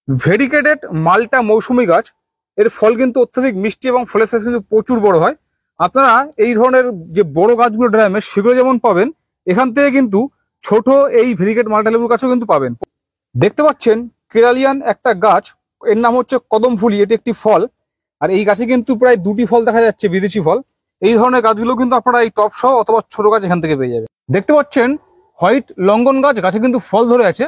Variegated মালটা মৌসুমী গাছ এর ফল কিন্তু অত্যধিক মিষ্টি এবং ফলের সাইজ কিন্তু প্রচুর বড় হয়। আপনারা এই ধরনের যে বড় গাছগুলো ড্রামে সেগুলো যেমন পাবেন, এখান থেকে কিন্তু ছোট এই ভেরিকেট মালটা লেবুর গাছও কিন্তু পাবেন। দেখতে পাচ্ছেন কেরালিয়ান একটা গাছ, এর নাম হচ্ছে কদমফুলি। এটি একটি ফল, আর এই গাছে কিন্তু প্রায় দুটি ফল দেখা যাচ্ছে, বিদেশি ফল। এই ধরনের গাছগুলো কিন্তু আপনারা এই টপ সহ অথবা ছোট গাছ এখান থেকে পেয়ে যাবেন। দেখতে পাচ্ছেন হোয়াইট লঙ্গন গাছ, গাছে কিন্তু ফল ধরে আছে।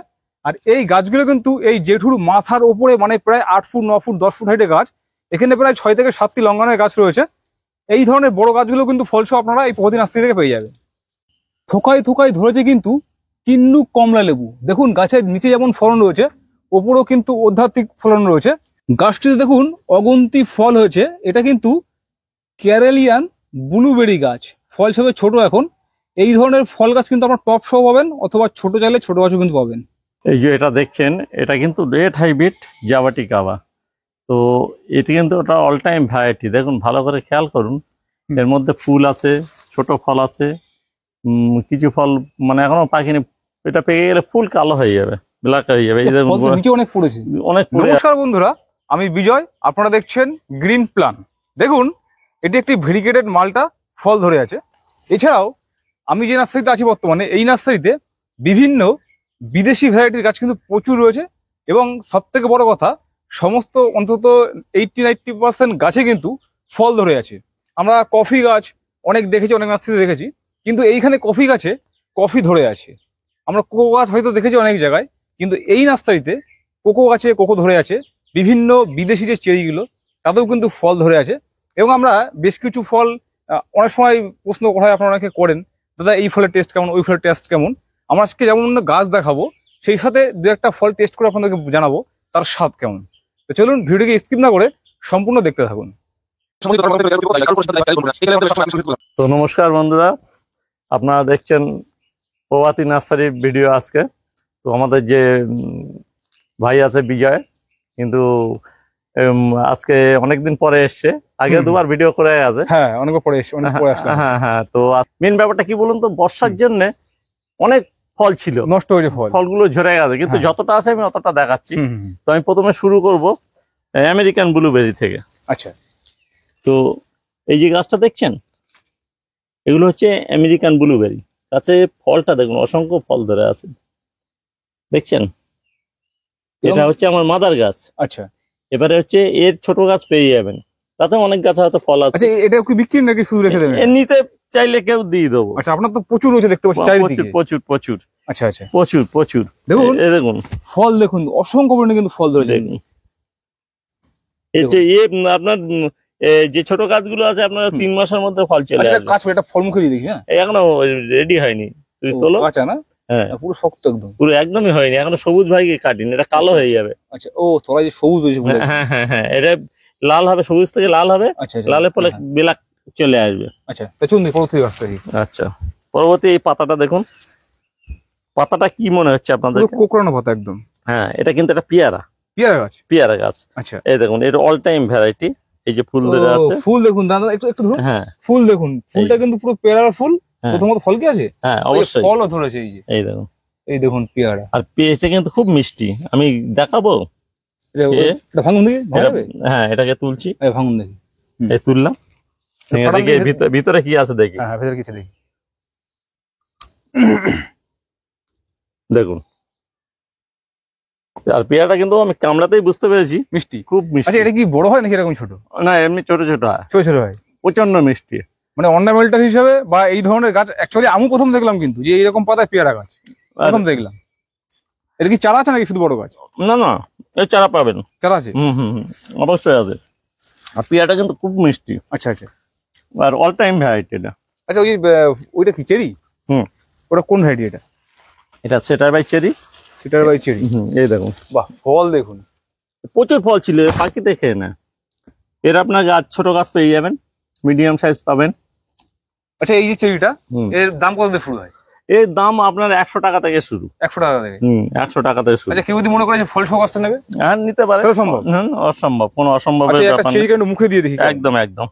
আর এই গাছগুলো কিন্তু এই জেঠুর মাথার ওপরে, মানে প্রায় 8 ফুট 9 ফুট 10 ফুট হাইটের গাছ। এখানে প্রায় 6 থেকে 7টি লঙ্গনের গাছ রয়েছে। এই ধরনের বড় গাছগুলো কিন্তু ফলসহ আপনারা এই প্রতিদিন নার্সারি থেকে পেয়ে যাবেন। থোকায় থোকায় ধরেছে কিন্তু কিন্নু কমলা লেবু। দেখুন গাছের নিচে যেমন ফলন রয়েছে, ওপরেও কিন্তু আধ্যাত্মিক ফলন রয়েছে। গাছটিতে দেখুন অগুন্তি ফল হয়েছে। এটা কিন্তু কেরালিয়ান ব্লুবেরি গাছ, ফল হিসেবে ছোট এখন। এই ধরনের ফল গাছ কিন্তু আপনার টপ সহ পাবেন, অথবা ছোট চাইলে ছোট গাছও কিন্তু পাবেন। এই যে এটা দেখছেন, এটা কিন্তু রেড হাইব্রিড জাভাটিকাবা। তো এটি কিন্তু ওটা অল টাইম ভ্যারাইটি। দেখুন ভালো করে খেয়াল করুন, এর মধ্যে ফুল আছে, ছোট ফল আছে, কিছু ফল মানে এখনো পাকেনি। এটা পেকে গেলে ফুল কালো হয়ে যাবে, ব্ল্যাক হয়ে যাবে। এই দেখুন অনেক পড়েছে, অনেক। নমস্কার বন্ধুরা, আমি বিজয়, আপনারা দেখছেন গ্রিন প্ল্যান। দেখুন এটি একটি ভেরিকেটেড মালটা ফল ধরে আছে। এছাড়াও আমি যে নার্সারিতে আছি বর্তমানে, এই নার্সারিতে বিভিন্ন বিদেশি ভ্যারাইটির গাছ কিন্তু প্রচুর রয়েছে। এবং সব থেকে বড় কথা, সমস্ত অন্তত 80-90% গাছে কিন্তু ফল ধরে আছে। আমরা কফি গাছ অনেক দেখেছি, অনেক নার্সারিতে দেখেছি, কিন্তু এইখানে কফি গাছে কফি ধরে আছে। আমরা কোকো গাছ হয়তো দেখেছি অনেক জায়গায়, কিন্তু এই নার্সারিতে কোকো গাছে কোকো ধরে আছে। বিভিন্ন বিদেশি যে চেরিগুলো, তাতেও কিন্তু ফল ধরে আছে। এবং আমরা বেশ কিছু ফল অনেক সময় প্রশ্ন করা হয়, আপনারা অনেকে করেন, দাদা এই ফলের টেস্ট কেমন, ওই ফলের টেস্ট কেমন। আমরা আজকে যেমন গাছ দেখাবো, সেই সাথে দু একটা ফল টেস্ট করে আপনাদেরকে জানাবো তার স্বাদ কেমন। তো চলুন ভিডিওটিকে স্কিপ না করে সম্পূর্ণ দেখতে থাকুন। তো নমস্কার বন্ধুরা, আপনারা দেখছেন প্রভাতী নার্সারির ভিডিও আজকে। তো আমাদের যে ভাই আছে বিজয়, কিন্তু আজকে অনেকদিন পরে এসছে। আগে দুবার ভিডিও করে আছে। হ্যাঁ, অনেকবার পরে এসছে, অনেক পরে আসলাম। হ্যাঁ হ্যাঁ। তো মেন ব্যাপারটা কি বলুন তো, বর্ষার জন্য অনেক ফল ছিল, নষ্ট হয়েছে, ফলগুলো ঝরে গেছে। কিন্তু যতটা আছে আমি অতটা দেখাচ্ছি। তো আমি প্রথমে শুরু করব আমেরিকান ব্লুবেরি থেকে। আচ্ছা, তো এই যে গাছটা দেখছেন, এগুলো হচ্ছে আমেরিকান ব্লুবেরি। গাছে ফলটা দেখুন, অসংখ্য ফল ধরে আছে, দেখছেন? এটা হচ্ছে আমার মাদার গাছ। আচ্ছা, এবারে হচ্ছে এর ছোট গাছ পেয়ে যাবেন, তাতে অনেক গাছে হয়তো ফল আছে। আচ্ছা, এটা কি বিক্রি নাকি শুধু রেখে দেবেন? নিতে চাইলে কেউ দিয়ে দেবো। আচ্ছা, আপনার তো প্রচুর রয়েছে দেখতে পাচ্ছি চারিদিকে। প্রচুর প্রচুর। আচ্ছা আচ্ছা, প্রচুর প্রচুর। দেখুন দেখুন ফল, দেখুন অসংখ্য পরিমাণে কিন্তু ফল ধরেছে। আপনার যে ছোট গাছগুলো আছে, আপনার 3 মাসের মধ্যে ফল চলে আসবে। গাছ এটা ফল মুখে দিয়ে দেখি। হ্যাঁ, এখনো রেডি হয়নি, তুই তোলো। কাঁচা না? হ্যাঁ, পুরো শক্ত একদম, পুরো একদমই হয়নি এখনো। সবুজ ভাইকে কাটিনি, এটা কালো হয়ে যাবে। আচ্ছা, ও তোরা যে সবুজ হয়েছে। হ্যাঁ হ্যাঁ হ্যাঁ, এটা লাল হবে, সবুজ থেকে লাল হবে। আচ্ছা, লালের ফলে ব্ল্যাক চলে আসবে। আচ্ছা, তো চলুন পরবর্তী গাছটা। আচ্ছা, পরবর্তী এই পাতাটা দেখুন। পাতাটা কি মনে হচ্ছে আপনাদের? কোকড়ানো পাতা একদম। হ্যাঁ, এটা কিন্তু একটা পেয়ারা গাছ। পেয়ারা গাছ। আচ্ছা, এই দেখুন, এটা অল টাইম ভ্যারাইটি। এই যে ফুল ধরে আছে, ফুল দেখুন দাদা, একটু একটু ধরুন। হ্যাঁ, ফুল দেখুন, ফুলটা কিন্তু পুরো পেয়ারার ফুল। প্রথমত ফল কি আছে? হ্যাঁ অবশ্যই, ফলও ধরেছে। এই যে এই দেখুন, এই দেখুন পেয়ারা। আর এটা কিন্তু খুব মিষ্টি। আমি দেখাবো, ভাঙুন দেখি। হ্যাঁ, এটাকে তুলছি, ভাঙুন দেখি। এই তুললাম, ভিতরে কি আছে দেখি। হ্যাঁ, ভিতরে কিছু দেখি। দেখুন, আর পেয়ারাটা কিন্তু আমি কামড়াতেই বুঝতে পেরেছি মিষ্টি, খুব মিষ্টি। আচ্ছা, এটা কি বড় হয় নাকি এরকম ছোট? না, এমনি ছোট ছোট হয়। ছোট ছোট হয়, প্রচন্ড মিষ্টি। মানে অর্নামেন্টাল হিসাবে বা এই ধরনের গাছ অ্যাকচুয়ালি আমি প্রথম দেখলাম কিন্তু, যে এইরকম পাতায় পেয়ারা গাছ প্রথম দেখলাম। এটা কি চারা আছে নাকি শুধু বড় গাছ? না না, এই চারা পাবেন। চারা আছে? অবশ্যই আছে। আর পেয়ারাটা কিন্তু খুব মিষ্টি। আচ্ছা আচ্ছা, আর অল টাইম ভ্যারাইটি এটা। আচ্ছা, ওইটা কি চেরি? ওটা কোন ভ্যারাইটি? এটা সেটার বাই চেরি। সেটার বাই চেরি। এই দেখুন, বাহ, ফল দেখুন, প্রচুর ফল ছিল। পাখি দেখে না, এর আপনার গাছ ছোট গাছ পেয়ে যাবেন, মিডিয়াম সাইজ পাবেন। আচ্ছা, এই যে চেরিটা, এর দাম কত দিয়ে শুরু হয়? এর দাম আপনার 100 টাকা থেকে শুরু। 100 টাকা থেকে? 100 টাকা থেকে শুরু। আচ্ছা, কেউ যদি মনে করে যে ফল সহ গাছটা নেবে? হ্যাঁ, নিতে পারে। সম্ভব? অসম্ভব, কোনো অসম্ভব ব্যাপার না। মুখে দিয়ে দেখি। একদম একদম।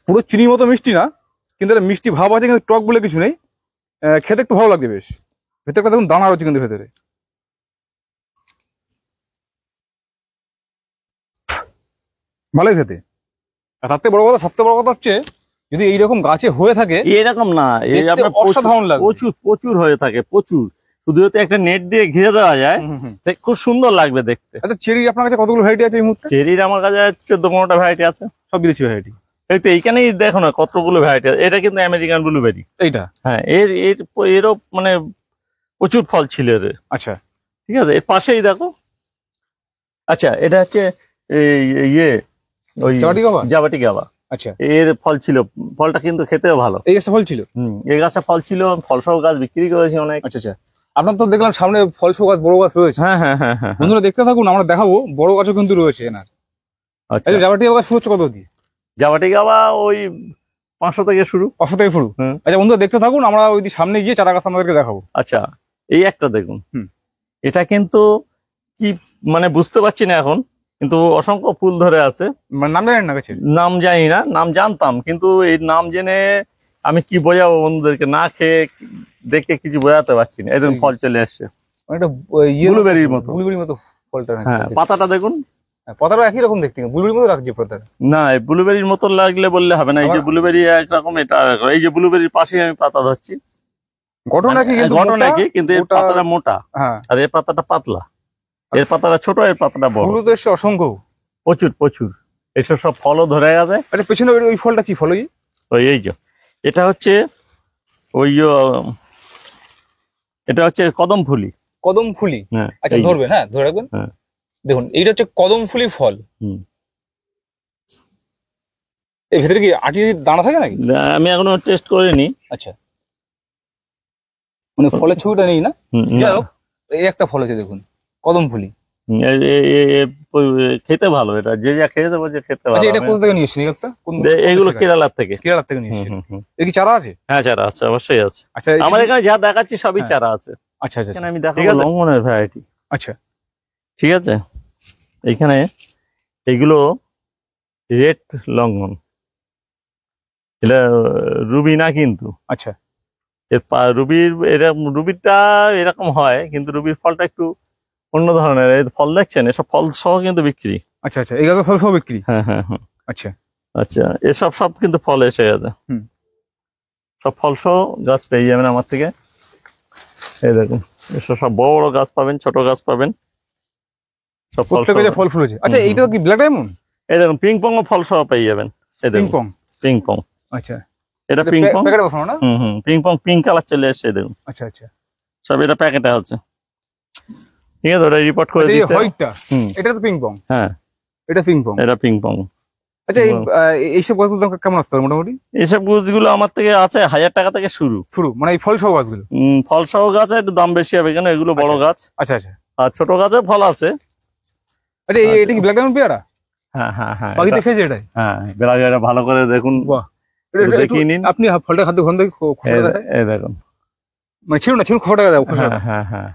পুরো চিনির মতো মিষ্টি না? কিন্তু এটা মিষ্টি ভাব আছে, কিন্তু টক বলে কিছু নেই। খেতে একটু ভালো লাগছে বেশ। ভেতরটা দেখুন দানা রয়েছে কিন্তু ভেতরে, ভালোই খেতে। আর তার থেকে বড় কথা, সবথেকে বড় কথা হচ্ছে যদি এইরকম গাছে হয়ে থাকে এরকম না, এই দেখতে আপনার অসাধারণ লাগবে। প্রচুর প্রচুর হয়ে থাকে, প্রচুর। শুধু যদি একটা নেট দিয়ে ঘিরে দেওয়া যায়, খুব সুন্দর লাগবে দেখতে। আচ্ছা, চেরি আপনার কাছে কতগুলো ভ্যারাইটি আছে এই মুহূর্তে? চেরির আমার কাছে 14-15টা ভ্যারাইটি আছে, সব বিদেশি ভ্যারাইটি। এই তো এইখানেই দেখো না কতগুলো ভ্যারাইটি আছে। এটা কিন্তু আমেরিকান ব্লুবেরি। এইটা হ্যাঁ, এরও মানে প্রচুর ফল ছিল এর। আচ্ছা, ঠিক আছে, এর পাশেই দেখো। আচ্ছা, এটা হচ্ছে ইয়ে ওই জাবাটি গাবা। জাবাটি গাবা। আচ্ছা, এর ফল ছিল, ফলটা কিন্তু খেতেও ভালো। এই গাছটা ফল ছিল? এই গাছে ফল ছিল, ফল সহ গাছ বিক্রি করেছি অনেক। আচ্ছা আচ্ছা, আপনার তো দেখলাম সামনে ফল সহ গাছ, বড় গাছ রয়েছে। হ্যাঁ হ্যাঁ হ্যাঁ হ্যাঁ। বন্ধুরা দেখতে থাকুন, আমরা দেখাবো বড় গাছও কিন্তু রয়েছে এনার। আচ্ছা, আচ্ছা, জাবাটি গাছ শুরু হচ্ছে কত দিয়ে? জাবাটি গাবা ওই 500 থেকে শুরু। 500 থেকে শুরু? আচ্ছা বন্ধুরা দেখতে থাকুন, আমরা ওই সামনে গিয়ে চারা গাছ আপনাদেরকে দেখাবো। আচ্ছা, এই একটা দেখুন। এটা কিন্তু কি মানে বুঝতে পারছি না এখন, কিন্তু অসংখ্য ফুল ধরে আছে। মানে নাম জানেন না গাছের? নাম জানি না, নাম জানতাম, কিন্তু এই নাম জেনে আমি কি বোঝাবো বন্ধুদেরকে, না খেয়ে দেখে কিছু বোঝাতে পারছি না। এই দেখুন ফল চলে আসছে, একটা ব্লুবেরির মতো। ব্লুবেরির মতো ফলটা। হ্যাঁ, পাতাটা দেখুন, পাতাটা একই রকম দেখতে, ব্লুবেরির মতো লাগছে পাতাটা। না, এই ব্লুবেরির মতো লাগলে বললে হবে না। এই যে ব্লুবেরি একরকম, এটা আরেকরকম। এই যে ব্লুবেরির পাশে আমি পাতা ধরছি, ঘটনা কি কিন্তু ঘটনা কি, কিন্তু এর পাতাটা মোটা আর এর পাতাটা পাতলা। এর পাতাটা ছোট, এর পাতাটা বড়। ফুল তো এসে অসংখ্য, প্রচুর প্রচুর। এইসব সব ফলও ধরে গেছে। আচ্ছা, পেছনে ওই ফলটা কি ফল? এই যে এটা হচ্ছে ওই এটা হচ্ছে কদম ফুলি। কদম ফুলি? হ্যাঁ। আচ্ছা, ধরবেন, হ্যাঁ ধরে রাখবেন। হ্যাঁ, দেখুন এইটা হচ্ছে কদম ফুলি ফল। এর ভিতরে কি আটির দানা থাকে নাকি? আমি এখনো টেস্ট করিনি। আচ্ছা, মানে ফলের ছবিটা নেই না? যাই হোক, এই একটা ফল আছে দেখুন, কদম ফুলি। খেতে ভালো, এটা যে যা খেয়েছে বলছে খেতে ভালো। আচ্ছা, এটা কোথা থেকে নিয়ে এসেছেন এই গাছটা? এগুলো কেরালার থেকে। কেরালার থেকে নিয়ে এসেছেন? এর কি চারা আছে? হ্যাঁ, চারা আছে, অবশ্যই আছে। আচ্ছা, আমার এখানে যা দেখাচ্ছি সবই চারা আছে। আচ্ছা আচ্ছা, আমি দেখাবো লঙ্ঘনের ভ্যারাইটি। আচ্ছা, ঠিক আছে, এইখানে এগুলো রেড লঙ্ঘন, এটা রুবি না কিন্তু। আচ্ছা, রুবিরটা এরকম হয়, কিন্তু রুবির ফলটা একটু অন্য ধরনের। এই ফল দেখছেন, এসব ফল সহ কিন্তু বিক্রি। আচ্ছা আচ্ছা, এই গাছের ফল সহ বিক্রি? হ্যাঁ হ্যাঁ হ্যাঁ। আচ্ছা আচ্ছা, এসব সব কিন্তু ফল এসে গেছে। সব ফল সহ গাছ পেয়ে যাবেন আমার থেকে। এই দেখুন, এসব সব বড় বড় গাছ পাবেন, ছোট গাছ পাবেন, সব ফল ফুলেছে। আচ্ছা, এইটা কি ব্ল্যাক ডায়মন্ড? এই দেখুন, পিং পং ফল সহ পেয়ে যাবেন। এই দেখুন, পিং পং। আচ্ছা, এটা পিং পং। প্যাকেটে বসানো না? পিং পং, পিঙ্ক কালার চলে এসেছে দেখুন। আচ্ছা আচ্ছা, সব এটা প্যাকেটে আছে। ঠিক আছে, ওটা রিপোর্ট করে দিতে। হোয়াইটটা, এটা তো পিং পং? হ্যাঁ, এটা পিং পং। এটা পিং পং। আচ্ছা, এইসব গাছগুলো দাম কেমন আসতে পারে মোটামুটি? এইসব গাছগুলো আমার থেকে আছে 1000 টাকা থেকে শুরু, মানে এই ফল সহ গাছগুলো? ফল সহ গাছে একটু দাম বেশি হবে, কেন এগুলো বড় গাছ। আচ্ছা আচ্ছা, আর ছোট গাছে ফল আছে। আচ্ছা, এটা কি ব্ল্যাক ডায়মন্ড পেয়ারা? হ্যাঁ হ্যাঁ হ্যাঁ, বাকিতে খেয়েছে এটাই? হ্যাঁ, এটা ভালো করে দেখুন। বাহ, দেখিয়ে নিন আপনি ফলটা খাদ্য ঘন এই দেখুন, মানে ছিল না, ছিল খোটা। হ্যাঁ হ্যাঁ হ্যাঁ,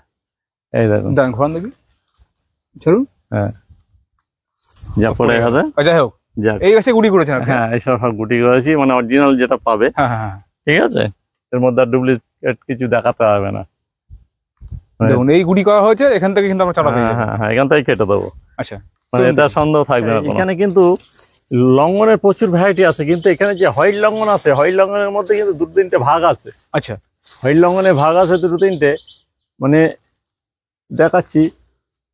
এই দেখুন, ঘন দেখি ছিল। হ্যাঁ, যা পড়ে গেছে। যাই হোক, এই গাছে গুটি করেছেন? হ্যাঁ, এইসব সব গুটি করেছি, মানে অরিজিনাল যেটা পাবে। হ্যাঁ হ্যাঁ, ঠিক আছে, এর মধ্যে ডুপ্লিকেট কিছু দেখাতে হবে না। দেখুন, এই গুটি করা হয়েছে, এখান থেকে কিন্তু আমরা চারা পেয়ে যাবো। হ্যাঁ হ্যাঁ, এখান থেকে কেটে দেবো। আচ্ছা, মানে এটা সন্দেহ থাকবে না। এখানে কিন্তু লঙ্ঘনের প্রচুর ভ্যারাইটি আছে, কিন্তু এখানে যে হোয়াইট লঙ্ঘন আছে, হোয়াইট লঙ্ঘনের মধ্যে কিন্তু 2-3টে ভাগ আছে। আচ্ছা, হোয়াইট লঙ্ঘনের ভাগ আছে 2-3টে, মানে দেখাচ্ছি।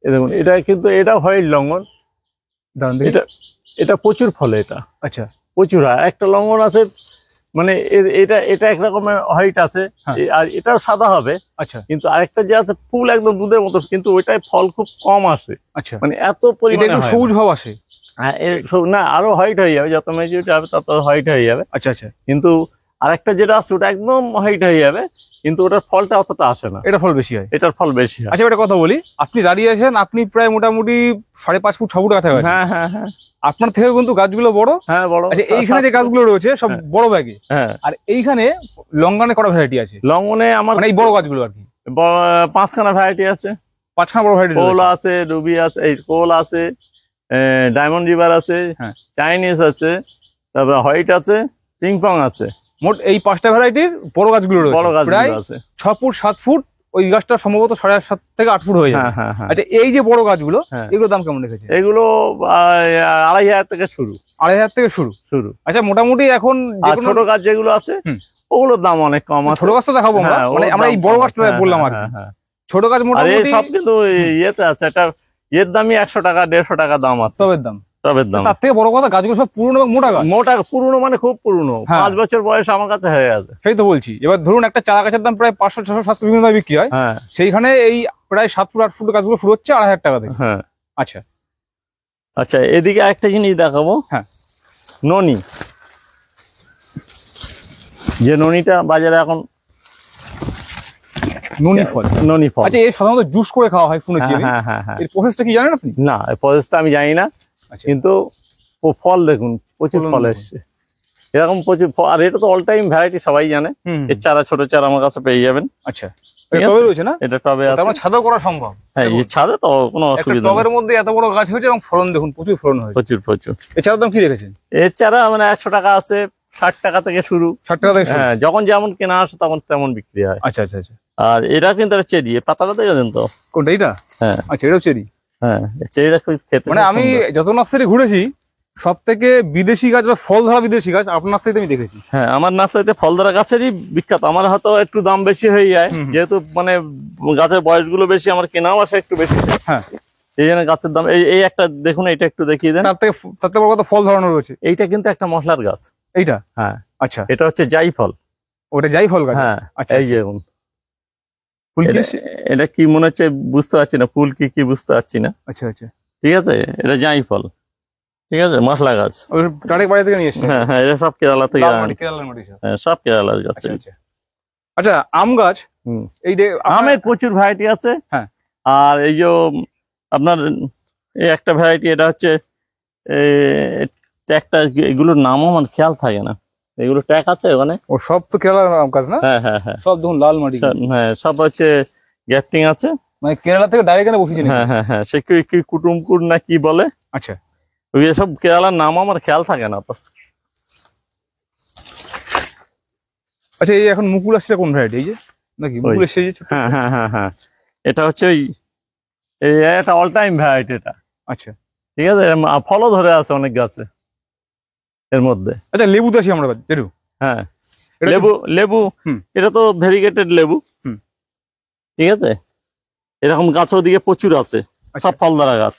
দেখুন, এটা কিন্তু এটা হোয়াইট লঙ্ঘন। এটা প্রচুর ফলে, এটা আচ্ছা প্রচুর হয়। একটা লঙ্ঘন আছে, মানে এটা একরকমের হোয়াইট আছে, আর এটাও সাদা হবে। আচ্ছা, কিন্তু আরেকটা যে আছে ফুল একদম দুধের মতো, কিন্তু ওইটাই ফল খুব কম আসে। আচ্ছা, মানে এত পরিমাণে সবুজ ভাব আসে। হ্যাঁ, না, আরো হোয়াইট হয়ে যাবে, যত ম্যাচিউরিটি হবে তত হোয়াইট হয়ে যাবে। আচ্ছা আচ্ছা, কিন্তু আরেকটা যেটা আছে ওটা একদম হোয়াইট হয়ে যাবে, কিন্তু ওটার ফলটা অতটা আসে না। এটা ফল বেশি হয়, এটার ফল বেশি হয়। আচ্ছা, একটা কথা বলি, আপনি দাঁড়িয়ে আছেন, আপনি প্রায় মোটামুটি 5.5 ফুট 6 ফুট কাছাকাছি। হ্যাঁ হ্যাঁ হ্যাঁ, আপনার থেকে কিন্তু গাছগুলো বড়। হ্যাঁ, বড়। আচ্ছা, এইখানে যে গাছগুলো রয়েছে সব বড় ব্যাগে। হ্যাঁ, আর এইখানে লঙ্ঘনে কটা ভ্যারাইটি আছে? লঙ্ঘনে আমার মানে এই বড় গাছগুলো আর কি 5খানা ভ্যারাইটি আছে। 5খানা বড় ভ্যারাইটি? কোল আছে, রুবি আছে, এই কোল আছে, ডায়মন্ড রিভার আছে, চাইনিজ আছে, তারপরে হোয়াইট আছে, পিং পং আছে, মোট এই 5টা ভ্যারাইটির বড় গাছগুলো বড় রয়েছে প্রায় গাছগুলো আছে। 6 ফুট 7 ফুট, ওই গাছটা সম্ভবত 7.5 থেকে 8 ফুট হয়ে যাবে। হ্যাঁ হ্যাঁ হ্যাঁ। আচ্ছা, এই যে বড় গাছগুলো, হ্যাঁ। এগুলোর দাম কেমন রেখেছে? এগুলো 2,500 থেকে শুরু। 2,500 থেকে শুরু। আচ্ছা, মোটামুটি এখন আর ছোট গাছ যেগুলো আছে হুম। ওগুলোর দাম অনেক কম আছে। ছোট গাছটা দেখাবো আমরা, হ্যাঁ, মানে ওর আমরা এই দাম বড় কম গাছটা আছে। বললাম আর হ্যাঁ, কি। হ্যাঁ। ছোট গাছ আর এই মোটামুটি সব কিন্তু ইয়েতে আছে, এটা এর দামই 100 টাকা 150 টাকা দাম আছে টবের দাম। টবের দাম। তার থেকে বড় কথা, গাছগুলো সব পুরনো এবং মোটা গাছ। মোটা পুরনো মানে খুব পুরনো, হ্যাঁ। 5 বছর বয়স আমার কাছে হয়ে আছে। সেই তো বলছি। এবার ধরুন একটা চারা গাছের দাম প্রায় 500, 600, 700 বিভিন্ন দামে বিক্রি হয়, হ্যাঁ সেইখানে এই প্রায় 7 ফুট 8 ফুট গাছগুলো শুরু হচ্ছে 2,500 টাকা থেকে। হ্যাঁ। আচ্ছা আচ্ছা, এদিকে একটা জিনিস দেখাবো। হ্যাঁ। ননি, যে ননিটা বাজারে এখন ননি ফল। ননি ফল। আচ্ছা, এর সাধারণত জুস করে খাওয়া হয় শুনেছি আমি। হ্যাঁ হ্যাঁ হ্যাঁ। এর প্রসেসটা কি জানেন আপনি? না, এই প্রসেসটা আমি জানি না, আচ্ছা। কিন্তু ফল দেখুন প্রচুর ফলন ফল দেখুন। এসছে, এরকম প্রচুর ফল। আর এটা তো অল টাইম ভ্যারাইটি, সবাই জানে। হুম, এর চারা, ছোট চারা আমার কাছে পেয়ে যাবেন। আচ্ছা, ঠিক এটা আছে। টবে রয়েছে না? এটা টবে তার আছে। মানে ছাদেও করা সম্ভব। হ্যাঁ, এই ছাদে তো কোনো একটা অসুবিধা টবের নেই। মধ্যে এত বড় গাছ হয়েছে এবং ফলন দেখুন, প্রচুর ফলন হয়েছে। প্রচুর প্রচুর। এছাড়াও দাম কি রেখেছেন? এর চারা মানে 100 টাকা আছে, 60 টাকা থেকে শুরু। 60 টাকা থেকে শুরু? হ্যাঁ, যখন যেমন কেনা আসে তখন তেমন বিক্রি হয়। আচ্ছা আচ্ছা আচ্ছা। আর এরা কিন্তু চেরি, পাতাটা দেখেছেন তো? কোনটা এটা? হ্যাঁ আচ্ছা, এটাও চেরি। হ্যাঁ, চেরিটা খুব খেতে মানে খুব আমি সুন্দর। যত নার্সারি ঘুরেছি, সব থেকে বিদেশি গাছ বা ফল ধরা বিদেশি গাছ আপনার নার্সারিতে আমি দেখেছি। হ্যাঁ, আমার নার্সারিতে ফল ধরা গাছেরই বিখ্যাত। আমার হয়তো একটু দাম বেশি হয়ে যায়, যেহেতু মানে গাছের বয়সগুলো বেশি, আমার কেনাও আসে একটু বেশি। হ্যাঁ, এই জন্য গাছের দাম। এই একটা দেখুন, এটা একটু দেখিয়ে দেন। তার থেকে বড় কথা ফল ধরানো রয়েছে। এইটা কিন্তু একটা মশলার গাছ। এইটা? হ্যাঁ, আচ্ছা, এটা হচ্ছে জাই ফল। ওটা যাই ফল গাছ? হ্যাঁ, আচ্ছা, এই যে দেখুন। ফুল কি? এটা কি মনে হচ্ছে বুঝতে পারছি না, ফুল কি বুঝতে পারছি না। আচ্ছা আচ্ছা। ঠিক আছে, এটা জাই ফল। ঠিক আছে, মশলা গাছ। ওই ডাইরেক্ট বাড়ি থেকে নিয়ে এসেছে? হ্যাঁ হ্যাঁ, এটা সব কেরালা থেকে লাল আনা। মাটি, কেরালার মাটি সব। হ্যাঁ, সব কেরালার গাছ। আচ্ছা আচ্ছা। আচ্ছা, আম গাছ, হুম। এই যে আমের প্রচুর ভ্যারাইটি আছে। হ্যাঁ। আর এই যে আপনার এই একটা ভ্যারাইটি, এটা হচ্ছে ট্যাগটা, এগুলোর নামও আমার খেয়াল থাকে না। এগুলো ট্যাগ আছে ওখানে। ও সব তো কেরালার আম গাছ না? হ্যাঁ হ্যাঁ হ্যাঁ। সব দেখুন লাল মাটি। হ্যাঁ, সব হচ্ছে গ্যাপটিং আছে। মানে কেরালা থেকে ডাইরেক্ট এনে বসেছি নাকি? হ্যাঁ হ্যাঁ হ্যাঁ, সে কি কুটুমকুর না কি বলে। আচ্ছা। ওই সব কেরালার নাম আমার খেয়াল থাকে না তো। আচ্ছা, এই এখন মুকুল আসছে কোন ভ্যারাইটি? এই যে নাকি মুকুল এসছে? এই যে ছোট? হ্যাঁ হ্যাঁ হ্যাঁ হ্যাঁ, এটা হচ্ছে ওই এটা অল টাইম ভ্যারাইটি এটা। আচ্ছা ঠিক আছে, ফলও ধরে আছে অনেক গাছে এর মধ্যে। আচ্ছা, লেবু তো আসি আমরা লেবু। হ্যাঁ, এটা লেবু লেবু হুম। এটা তো ভেরিগেটেড লেবু। হুম। ঠিক আছে, এরকম গাছ ওদিকে প্রচুর আছে, আচ্ছা। সব ফল ধরা গাছ।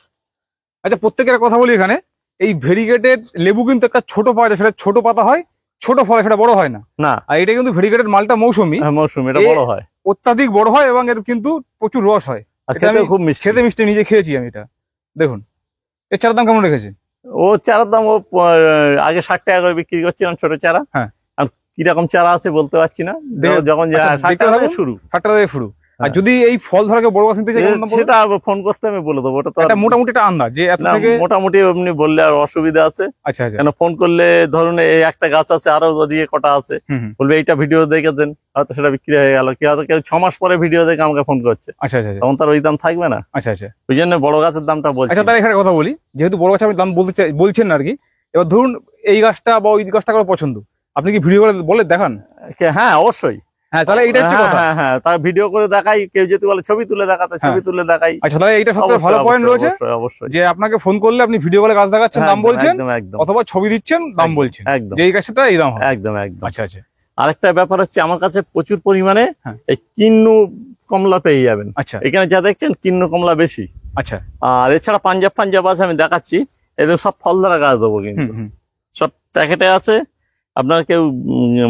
আচ্ছা, প্রত্যেকের কথা বলি এখানে, এই ভেরিগেটেড লেবু কিন্তু একটা ছোট পাওয়া যায়, সেটা ছোট পাতা হয়, ছোট ফল, সেটা বড় হয় না। না, আর এটা কিন্তু ভেরিগেটেড মালটা মৌসুমী, মৌসুম, এটা বড় হয়, অত্যাধিক বড় হয় এবং এর কিন্তু প্রচুর রস হয়। আর এটা খেতে আমি খুব মিষ্টি। খেতে মিষ্টি, নিজে খেয়েছি আমি এটা। দেখুন এর চারার দাম কেমন রেখেছে? ও চারার দাম আগে 60 টাকা করে বিক্রি করছিলাম ছোট চারা। হ্যাঁ। আর কিরকম চারা আছে বলতে পারছি না, যখন আচ্ছা, 60 দেখতে টাকা থেকে থাকুন। শুরু। 60 টাকা থেকে শুরু। আর হ্যাঁ। যদি এই ফল ধরাকে বড় গাছ নিতে চাই কেমন দাম পড়বে? সেটা ফোন করতে আমি বলে দেবো। ওটা তো এটা মোটামুটি একটা আন্দাজ যে এত না, থেকে। মোটামুটি এমনি বললে আর অসুবিধা আছে। আচ্ছা আচ্ছা। কেন ফোন করলে ধরুন এই একটা গাছ আছে, আরো ওদিকে কটা আছে, হুম হুম। বলবে এইটা ভিডিও দেখেছেন, হয়তো সেটা বিক্রি হয়ে গেল, কি হয়তো কেউ 6 মাস পরে ভিডিও দেখে আমাকে ফোন করছে, আচ্ছা আচ্ছা। তখন তার ওই দাম থাকবে না। আচ্ছা আচ্ছা। ওই জন্য বড় গাছের দামটা বলছি। আচ্ছা, তাহলে এখানে কথা বলি, যেহেতু বড় গাছ আমি দাম বলছেন না আর কি। এবার ধরুন এই গাছটা বা ওই গাছটা কারো পছন্দ, আপনি কি ভিডিও করে বলে দেখান? হ্যাঁ, অবশ্যই। হ্যাঁ, তাহলে এইটা হচ্ছে কথা। হ্যাঁ হ্যাঁ, তার ভিডিও করে দেখাই, কেউ যদি বলে ছবি তুলে দেখাতে, ছবি তুলে দেখাই। আচ্ছা, তাহলে এইটা সবথেকে ভালো পয়েন্ট রয়েছে অবশ্যই অবশ্যই। যে আপনাকে ফোন করলে আপনি ভিডিও কলে গাছ দেখাচ্ছেন, দাম একদম, বলছেন, একদম একদম অথবা ছবি দিচ্ছেন, দাম বলছেন, একদম যে এই গাছটা এই দাম হবে। একদম একদম। আচ্ছা আচ্ছা। আরেকটা ব্যাপার হচ্ছে, আমার কাছে প্রচুর পরিমাণে হ্যাঁ। এই কিন্নু কমলা পেয়ে যাবেন। আচ্ছা এখানে যা দেখছেন কিন্নু কমলা বেশি। আচ্ছা। আর এছাড়া পাঞ্জাব আছে, আমি দেখাচ্ছি। এদের সব ফল ধরা গাছ দেবো কিন্তু, হুম হুম। সব প্যাকেটে আছে। আপনার কেউ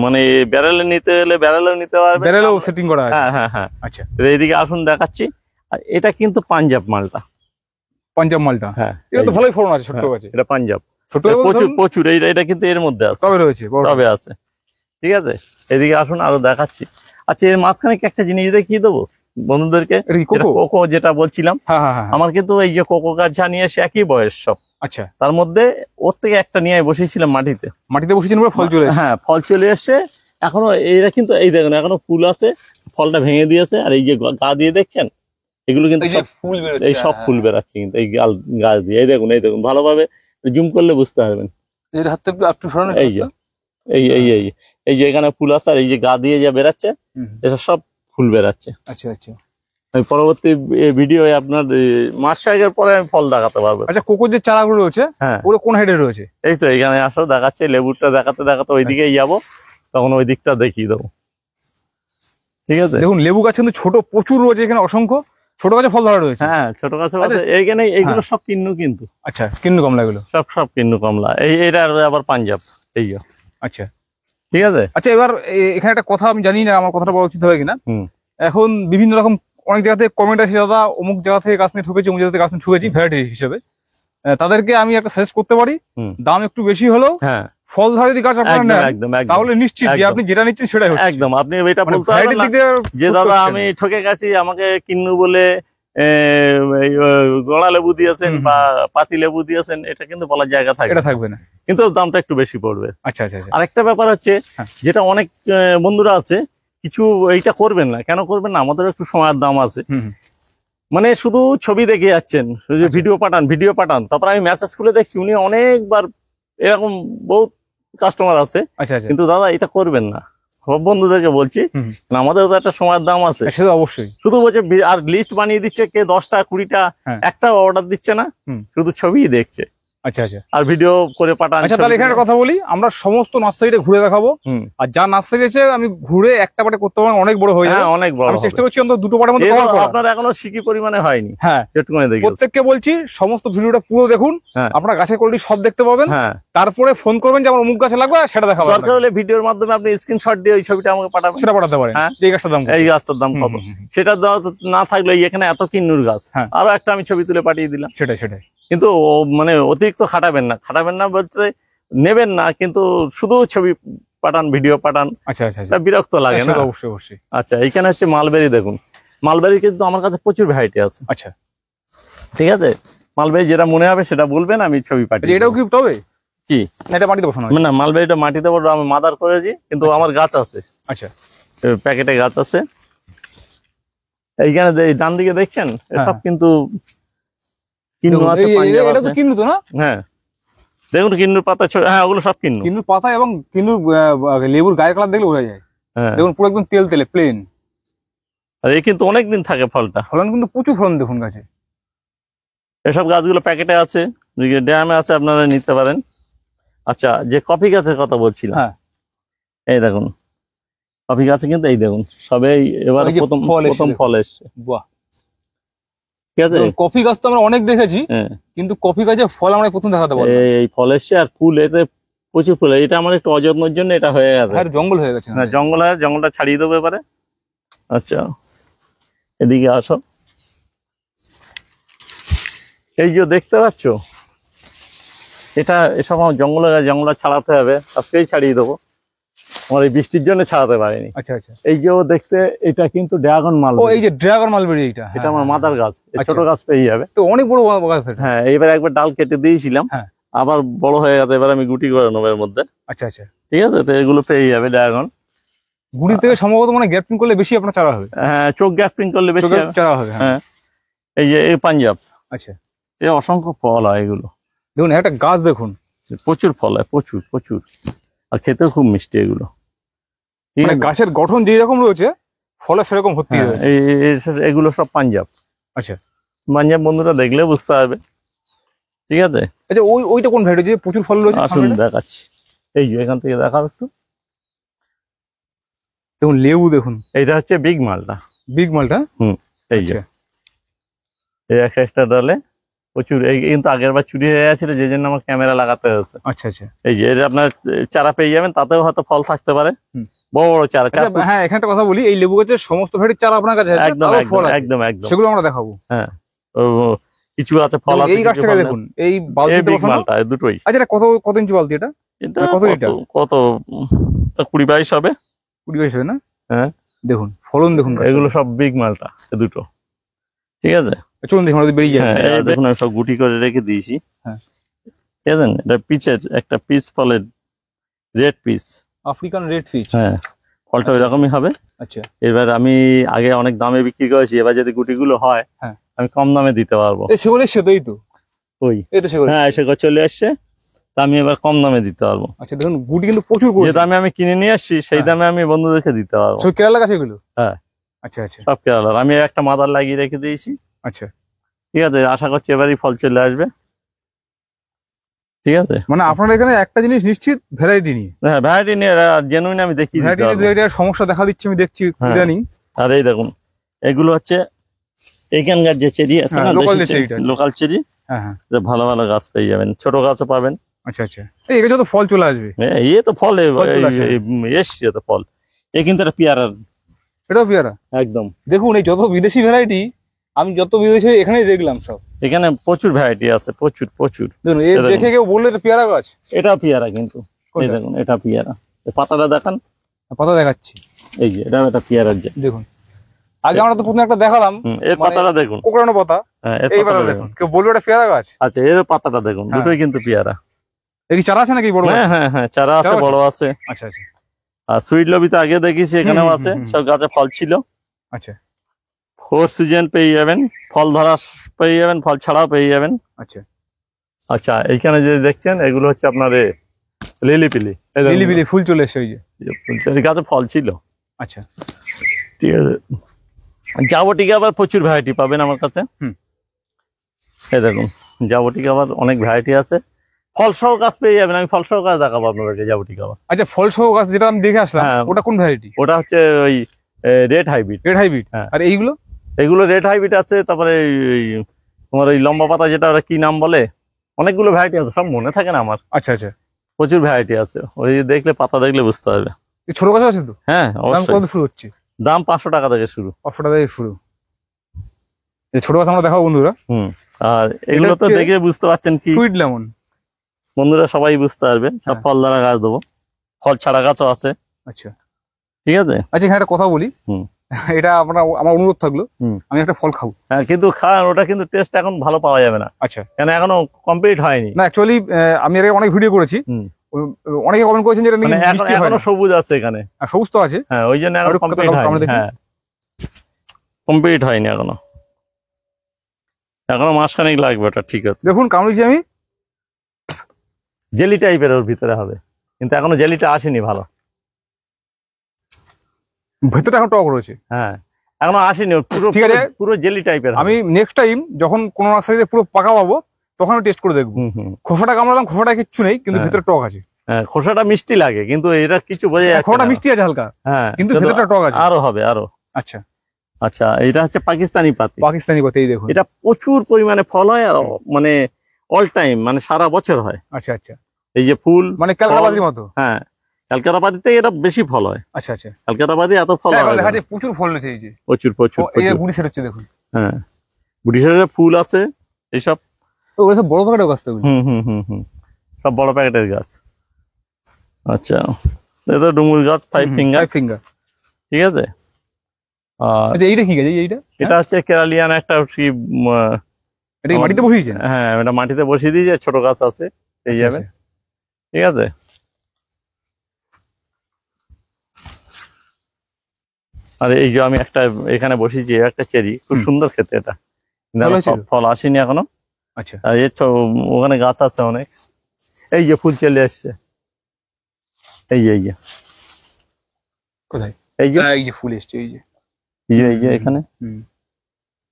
মানে ব্যারেলে নিতে হলে ব্যারেলেও নিতে পারবে, ব্যারেলেও সেটিং করা আছে? হ্যাঁ হ্যাঁ হ্যাঁ। আচ্ছা। এইদিকে আসুন দেখাচ্ছি। আর এটা কিন্তু পাঞ্জাব মালটা। পাঞ্জাব মালটা? হ্যাঁ, এটা তো ভালোই ফলন আছে ছোট্ট হ্যাঁ, গাছে। এটা পাঞ্জাব, ছোট প্রচুর প্রচুর। এটা কিন্তু এর মধ্যে আছে, তবে রয়েছে বড়। তবে আছে। ঠিক আছে, এদিকে আসুন আরো দেখাচ্ছি। আচ্ছা, এর মাঝখানে কি একটা জিনিস দেখিয়ে দেবো বন্ধুদেরকে? এটা কি কোকো? কোকো যেটা বলছিলাম, হ্যাঁ হ্যাঁ হ্যাঁ। আমার কিন্তু এই যে কোকো গাছ যা নিয়ে এসে একই বয়স সব। আচ্ছা, তার মধ্যে ওর থেকে একটা নিয়ে বসেছিলাম মাটিতে। মাটিতে বসেছেন বলে ফল চলে এসেছে? হ্যাঁ, ফল চলে এসছে। এখনো এরা কিন্তু এই দেখুন, এখনো ফুল আছে, ফলটা ভেঙে দিয়েছে। আর এই যে গা দিয়ে দেখছেন, এগুলো কিন্তু এই যে সব ফুল বেরোচ্ছে? এই সব ফুল বেরাচ্ছে কিন্তু এই গাছ দিয়ে। এই দেখুন, এই দেখুন, ভালোভাবে জুম করলে বুঝতে পারবেন। এর হাত থেকে একটু সরানো। এই যে এই এই এই এই যে এখানে ফুল আছে আর এই যে গা দিয়ে যা বেরাচ্ছে এসব সব ফুল বেরাচ্ছে। আচ্ছা আচ্ছা। আমি পরবর্তী ভিডিও আপনার মাস 6 পরে আমি ফল দেখাতে পারবো। আচ্ছা, কোকোর যে চারাগুলো রয়েছে হ্যাঁ ওগুলো কোন হাইডে রয়েছে? এই তো এখানে আসো দেখাচ্ছে, লেবুরটা দেখাতে দেখাতে ওইদিকেই যাবো, তখন ওই দিকটা দেখিয়ে দেবো। ঠিক আছে, দেখুন লেবু গাছ কিন্তু ছোট প্রচুর রয়েছে এখানে, অসংখ্য ছোট গাছে ফল ধরা রয়েছে। হ্যাঁ ছোট গাছে এইখানে এইগুলো সব কিন্নু কিন্তু। আচ্ছা, কিন্নু কমলা এগুলো সব কিন্নু কমলা। এটা আবার পাঞ্জাব। এই যে আচ্ছা ঠিক আছে। আচ্ছা, এবার এখানে একটা কথা আমি জানি না আমার কথাটা বলা উচিত হবে কিনা। এখন বিভিন্ন রকম অনেক জায়গা থেকে কমেন্ট আসে, দাদা অমুক জায়গা থেকে গাছ নিয়ে ঠকেছি, অমুক জায়গা থেকে গাছ নিয়ে ঠকেছি ভ্যারাইটি হিসেবে। তাদেরকে আমি একটা সাজেস্ট করতে পারি, দাম একটু বেশি হলেও ফল ধরে যদি গাছ আপনারা নেন তাহলে নিশ্চিত যে আপনি যেটা নিচ্ছেন সেটাই হচ্ছে। একদম, আপনি এটা বলতে পারবেন না যে দাদা আমি ঠকে গেছি, আমাকে কিন্নু বলে গড়া লেবু দিয়েছেন বা পাতি লেবু দিয়েছেন, এটা কিন্তু বলার জায়গা থাকবে না, কিন্তু দামটা একটু বেশি পড়বে। আচ্ছা আচ্ছা। আরেকটা ব্যাপার হচ্ছে যেটা অনেক বন্ধুরা আছে কিছু এইটা করবেন না, কেন করবেন না, আমাদের একটু সময়ের দাম আছে। মানে শুধু ছবি দেখে যাচ্ছেন, ভিডিও পাঠান, তারপর আমি মেসেজ খুলে দেখছি উনি অনেকবার এরকম বহুত কাস্টমার আছে। আচ্ছা আচ্ছা, কিন্তু দাদা এটা করবেন না, সব বন্ধুদেরকে বলছি, আমাদের তো একটা সময়ের দাম আছে। সেটা অবশ্যই। শুধু বলছে আর লিস্ট বানিয়ে দিচ্ছে কে 10টা 20টা, একটা অর্ডার দিচ্ছে না, শুধু ছবি দেখছে। আচ্ছা আচ্ছা, আর ভিডিও করে পাঠান। আচ্ছা তাহলে এখানে কথা বলি, আমরা সমস্ত নার্সারিটা ঘুরে দেখাবো, আর যা নার্সারি আছে আমি ঘুরে একটা পাটে করতে পারবো অনেক বড় হয়ে যাবে। অনেক বড়, আমি চেষ্টা করছি অন্তত 2টো পাটের মধ্যে কভার করা। আপনার এখনো শিকি পরিমাণে হয়নি। হ্যাঁ, প্রত্যেককে বলছি সমস্ত ভিডিওটা পুরো দেখুন, আপনারা গাছের কোয়ালিটি সব দেখতে পাবেন। তারপরে ফোন করবেন যে আমার অমুক গাছে লাগবে, সেটা দেখাবো। দরকার হলে ভিডিওর মাধ্যমে আপনি স্ক্রিনশট দিয়ে ওই ছবিটা আমাকে পাঠাবেন, সেটা পাঠাতে পারেন। এই গাছটার দাম, এই গাছটার দাম কত, সেটা না থাকলে এখানে এত কিন্নুর গাছ, আরো একটা আমি ছবি তুলে পাঠিয়ে দিলাম। সেটাই। কিন্তু মানে অতিরিক্ত খাটাবেন না বলতে নেবেন না, কিন্তু শুধু ছবি পাঠান, ভিডিও পাঠান। আচ্ছা আচ্ছা, বিরক্ত লাগে না? অবশ্যই। আচ্ছা, এইখানে হচ্ছে মালবেরি। দেখুন মালবেরি কিন্তু আমার কাছে প্রচুর ভ্যারাইটি আছে। আচ্ছা ঠিক আছে, মালবেরি যেটা মনে হবে সেটা বলবেন, আমি ছবি পাঠিয়ে। এটাও কি হবে কি এটা মাটিতে বসানো? না, মালবেরিটা মাটিতে আমি মাদার করেছি, কিন্তু আমার গাছ আছে। আচ্ছা, প্যাকেটে গাছ আছে। এইখানে ডান দিকে দেখছেন সব কিন্তু কিন্নু আছে, পাঞ্জাব আছে। কিন্নু তো না? হ্যাঁ দেখুন কিন্নুর পাতা, হ্যাঁ ওগুলো সব কিন্নুর পাতা, এবং কিন্নুর লেবুর গায়ের কালার দেখলে বোঝা যায়। দেখুন পুরো একদম তেলে প্লেন, আর এই কিন্তু অনেকদিন থাকে ফলটা। ফলন কিন্তু প্রচুর ফলন দেখুন গাছে। এসব গাছগুলো প্যাকেটে আছে, ড্রামে আছে, আপনারা নিতে পারেন। আচ্ছা, যে কফি গাছের কথা বলছিলাম, এই দেখুন কফি গাছে কিন্তু এই দেখুন সবে এবার প্রথম ফল এসছে। বাহ, ঠিক আছে। কফি গাছ তো আমরা অনেক দেখেছি, কিন্তু কফি গাছের ফল আমরা প্রথম দেখাতে পারবো। এই ফল এসছে, আর ফুল এতে প্রচুর ফুল। এটা আমার একটু অযত্নের জন্য এটা হয়ে গেছে, জঙ্গল হয়ে গেছে। হ্যাঁ জঙ্গলটা ছাড়িয়ে দেবো এবারে। আচ্ছা এদিকে আসো, এই যে দেখতে পাচ্ছ এসব আমার জঙ্গলটা ছাড়াতে হবে, আজকেই ছাড়িয়ে দেবো, আমার এই বৃষ্টির জন্য ছাড়াতে পারিনি। আচ্ছা আচ্ছা, এই যে দেখতে এটা কিন্তু ড্রাগন মাল। এই যে ড্রাগন মালবেরি, এটা আমার মাদার গাছ, ছোট গাছ পেয়ে যাবে তো, অনেক বড় গাছ। হ্যাঁ, এইবার একবার ডাল কেটে দিয়েছিলাম, আবার বড় হয়ে গেছে, এবার আমি গুটি করে নেবো এর মধ্যে। আচ্ছা আচ্ছা, ঠিক আছে, তো এগুলো পেয়ে যাবে ড্রাগন। গুটি থেকে সম্ভবত মানে গ্যাপটিং করলে বেশি আপনার চারা হবে। হ্যাঁ, চোখ গ্যাপটিং করলে বেশি চারা হবে। হ্যাঁ, এই যে এই পাঞ্জাব। আচ্ছা, এই অসংখ্য ফল হয় এগুলো। দেখুন একটা গাছ দেখুন, প্রচুর ফল হয়, প্রচুর, আর খেতেও খুব মিষ্টি এগুলো। মানে গাছের গঠন যেই রকম রয়েছে ফলে সেরকম ভর্তি রয়েছে। এগুলো সব পাঞ্জাব। আচ্ছা, পাঞ্জাব বন্ধুরা দেখলে বুঝতে পারবে। ঠিক আছে। আচ্ছা, ওইটা কোন ভ্যারাইটি যে প্রচুর ফল রয়েছে? আসুন দেখাচ্ছি, এই যে এখান থেকে দেখাও একটু। দেখুন লেবু দেখুন, এইটা হচ্ছে বিগ মালটা। এই যে এই একটা ডালে প্রচুর, এই কিন্তু আগের বার চুরি হয়ে গেছিল, যে জন্য আমার ক্যামেরা লাগাতে হয়েছে। আচ্ছা আচ্ছা, এই যে আপনার চারা পেয়ে যাবেন, তাতেও হয়তো ফল থাকতে পারে, বড় বড় চারা। হ্যাঁ, এখানে একটা কথা বলি, এই লেবু গাছের সমস্ত ভ্যারাইটির চারা আপনার কাছে একদম, সেগুলো আমরা দেখাবো। হ্যাঁ, কিছু আছে ফল আছে। এই গাছটাকে দেখুন, এই বালতিতে বসানো দুটোই। আচ্ছা, কত ইঞ্চি বালতি এটা? কত লিটার? কত 20-22 হবে। 20-22 হবে না? হ্যাঁ, দেখুন ফলন দেখুন, এগুলো সব বিগ মালটা দুটো। ঠিক আছে, চলুন দেখুন বেরিয়ে যায়। দেখুন আমি সব গুটি করে রেখে দিয়েছি। হ্যাঁ, দেখেন এটা পিচের একটা পিস, ফলের red piece, African red peach. হ্যাঁ, ফলটা ওইরকমই হবে। আচ্ছা, এবার আমি আগে অনেক দামে বিক্রি করেছি, এবার যদি গুটিগুলো হয় আমি কম দামে দিতে পারবো। সেগুলো এসছে তো, এই তো ওই, এই তো সেগুলো। হ্যাঁ, সেগুলো চলে আসছে। তা আমি এবার কম দামে দিতে পারবো। আচ্ছা দেখুন গুটি কিন্তু প্রচুর যে দামে আমি কিনে নিয়ে আসছি সেই দামে আমি বন্ধুদেরকে দিতে পারবো। সব কেরালা গাছ এগুলো? হ্যাঁ। আচ্ছা আচ্ছা সব কেরালার। আমি একটা মাদার লাগিয়ে রেখে দিয়েছি। আচ্ছা। ঠিক আছে, আশা করছি এবারই ফল চলে আসবে। ঠিক আছে, মানে আপনার এখানে একটা জিনিস নিশ্চিত, ভ্যারাইটি নিয়ে। হ্যাঁ ভ্যারাইটি নিয়ে জেনুইন আমি দেখিয়ে দিতে ভ্যারাইটি পারবো। নিয়ে সমস্যা দেখা দিচ্ছে আমি দেখছি হ্যাঁ। ইদানিং। আর এই দেখুন এগুলো হচ্ছে এখানকার যে চেরি আছে না, লোকাল যে চেরিটা আছে। লোকাল চেরি, হ্যাঁ হ্যাঁ ভালো ভালো গাছ পেয়ে যাবেন, ছোট গাছও পাবেন। আচ্ছা আচ্ছা, এই যত ফল চলে আসবে। ইয়ে তো ফল ফল চলে আসে। এসছে তো ফল। এ কিন্তু একটা পেয়ারার এটাও পেয়ারা। একদম। দেখুন এই যত বিদেশি ভ্যারাইটি, আমি যত বিদেশি এখানেই দেখলাম সব। এখানে প্রচুর ভ্যারাইটি আছে, প্রচুর প্রচুর। দেখুন এই দেখুন। দেখে কেউ বললে এটা পেয়ারা গাছ। এটা পেয়ারা কিন্তু, এই কোনটা? দেখুন এটা পেয়ারা। এই পাতাটা দেখান, পাতা দেখাচ্ছি এই যে এটা একটা পেয়ারার যে। দেখুন। আগে আমরা তো প্রথমে একটা দেখালাম, এর মানে পাতাটা দেখুন। কোকড়ানো পাতা। হ্যাঁ, এর এই পাতা পাতাটা দেখুন, কেউ বলবে এটা পেয়ারা গাছ। আচ্ছা, এর পাতাটা দেখুন, হ্যাঁ। দুটোই কিন্তু পেয়ারা। এই কি চারা আছে নাকি বড়? হ্যাঁ হ্যাঁ হ্যাঁ, চারা আছে, চারা আছে? বড় আছে। আচ্ছা আচ্ছা আর সুইট লবি তো আগে দেখেছি, এখানেও হুম, আছে, হুম, হুম। সব গাছে ফল ছিল। আচ্ছা 4 সিজন পেয়ে যাবেন, ফল ধরা পেয়ে যাবেন, ফল ছাড়াও পেয়ে যাবেন। আচ্ছা। আচ্ছা, এইখানে যে দেখছেন এগুলো হচ্ছে আপনার লিলি পিলি। বিলি বিলি ফুল চলে এসছে ওই যে। এই গাছে ফল ছিল। আচ্ছা ঠিক আছে, জাবটিকে আবার প্রচুর ভ্যারাইটি পাবেন আমার কাছে। হুম। এই দেখুন জাবটিকে আবার অনেক ভ্যারাইটি আছে, ফল সহ গাছ পেয়ে যাবেন। আমি ফল সহ গাছ দেখাবো আপনাদেরকে জাবটিকে আবার। আচ্ছা, ফল সহ গাছ যেটা আমি দেখে আসলাম, হ্যাঁ। ওটা কোন ভ্যারাইটি? ওটা হচ্ছে ওই রেড হাইব্রিড। Red hybrid. হ্যাঁ। আর এইগুলো? এগুলো রেড হাইব্রিড আছে, তারপরে তোমার ওই লম্বা পাতা যেটা, ওরা কি নাম বলে, অনেকগুলো ভ্যারাইটি আছে, সব মনে থাকে না আমার। আচ্ছা আচ্ছা, প্রচুর ভ্যারাইটি আছে, ওই দেখলে পাতা দেখলে বুঝতে পারবে। এই ছোট গাছ আছে তো? হ্যাঁ দাম অবশ্যই। কত শুরু হচ্ছে? দাম 500 টাকা থেকে শুরু। 500 টাকা থেকে শুরু। এই ছোট গাছ আমরা দেখাবো বন্ধুরা। আর এগুলো তো হচ্ছে দেখে বুঝতে পারছেন কি সুইট লেমন। বন্ধুরা, সবাই বুঝতে পারবে। সব হ্যাঁ। ফল দ্বারা গাছ দেবো, ফল ছাড়া গাছও আছে। আচ্ছা ঠিক আছে। আচ্ছা, এখানে একটা কথা বলি। হুম। এটা আমার অনুরোধ থাকলো, হুম। আমি একটা ফল খাবো। হ্যাঁ, কিন্তু ওটা কিন্তু টেস্ট এখন ভালো পাওয়া যাবে না, আচ্ছা। কেন এখনো কমপ্লিট হয়নি। না অ্যাকচুয়ালি আমি এর আগে অনেক ভিডিও করেছি। হুম। অনেকে কমেন্ট করেছেন যে এটা নাকি মানে মিষ্টি হয় এখনো না। সবুজ আছে এখানে। আর সবুজ তো আছে। হ্যাঁ, ওই জন্য আর এখনো একটু কমপ্লিট আমরা হয়নি। দেখি। হ্যাঁ, কমপ্লিট হয়নি এখনো, এখনো মাসখানেক লাগবে ওটা। ঠিক আছে, দেখুন কামড়েছি আমি। জেলি টাইপের ওর ভিতরে হবে, কিন্তু এখনো জেলিটা আসেনি ভালো। ভেতরটা এখন টক রয়েছে। হ্যাঁ, এখনো আসেনি, ওর পুরো ঠিক আছে। পুরো জেলি টাইপের। আমি নেক্সট টাইম যখন কোনো নার্সারিতে পুরো পাকা পাবো তখন আমি টেস্ট করে দেখবো। খোসাটা কামড়ালাম, খোসাটা কিচ্ছু নেই, কিন্তু হ্যাঁ। ভেতরে টক আছে। হ্যাঁ, খোসাটা মিষ্টি লাগে, কিন্তু এটা কিছু বোঝা যাচ্ছে খোসাটা না। মিষ্টি আছে হালকা, হ্যাঁ, কিন্তু ভেতরটা টক আছে। আরো হবে আরো। আচ্ছা আচ্ছা, এটা হচ্ছে পাকিস্তানি পাতি। পাকিস্তানি কথা, এই দেখুন। এটা প্রচুর পরিমাণে ফল হয়, আর মানে অল টাইম, মানে সারা বছর হয়। আচ্ছা আচ্ছা, এই যে ফুল, মানে ক্যালকাটাবাদির মতো। হ্যাঁ, ক্যালকাটা পাতিতে এটা বেশি ফল হয়। আচ্ছা আচ্ছা, ক্যালকাটা পাতি এত ফল হ্যাঁ, হয় এখন না। দেখা যায় প্রচুর ফল রয়েছে এই যে। প্রচুর প্রচুর এই যে প্রচুর। গুড়ি সেট হচ্ছে দেখুন। হ্যাঁ, ব্রিটিশের ফুল আছে এইসব। ওগুলো সব বড় প্যাকেটের গাছ তো ওগুলো। হুম, সব বড় প্যাকেটের গাছ। আচ্ছা, এটা ডুমুর গাছ, 5 ফিঙ্গার। 5 ফিঙ্গার। ঠিক আছে। আর আচ্ছা, এইটা কি গাছ? এইটা এটা হচ্ছে কেরালিয়ান একটা কি, এটা কি মাটিতে বসিয়েছেন? হ্যাঁ, এটা মাটিতে বসিয়ে দিয়েছে, ছোট গাছ আছে, পেয়ে যাবেন। ঠিক আছে। আর এই যে আমি একটা এখানে বসিয়েছি, একটা চেরি, খুব সুন্দর খেতে এটা, কিন্তু ভালো এখনো ছিল? ফল আসেনি এখনো। আচ্ছা, আর ওখানে গাছ আছে অনেক। এই যে ফুল চলে এসছে, এই যে কোথায়? এই যে এই যে ফুল এসছে, এই যে। এই যে এখানে হুম।